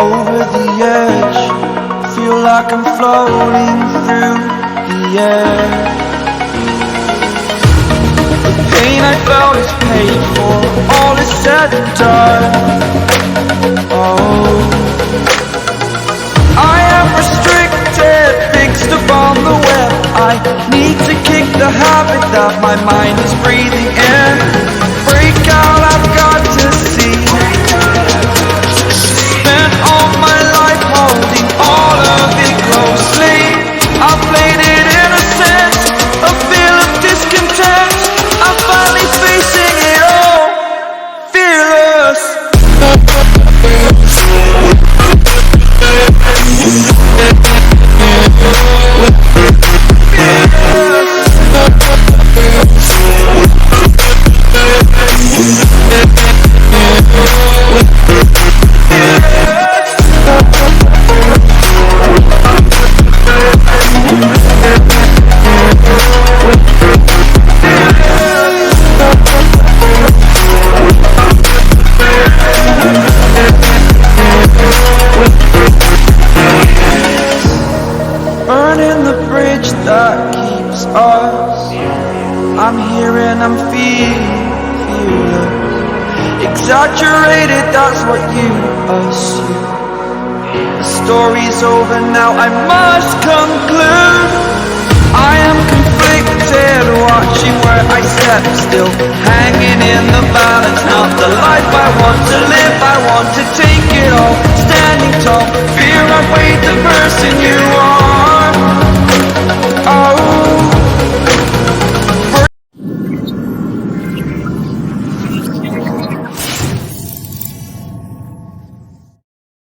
over the edge. Feel like I'm floating through the air. The pain I felt is paid for, all is said and done. Oh, I am restricted, fixed upon the web. I need to kick the habit that my mind is breathing in. Break out, I've got to see. Spent all my life holding all of it closely. I played it innocent, a feel of discontent. I'm finally facing it all, fearless. Burning the bridge that keeps us. I'm here and I'm fearless. Exaggerated, that's what you assume. The story's over now, I must conclude. I am conflicted, watching where I step still, hanging in the balance. Not the life I want to live, I want to take it all. Standing tall, fear I've weighed the person you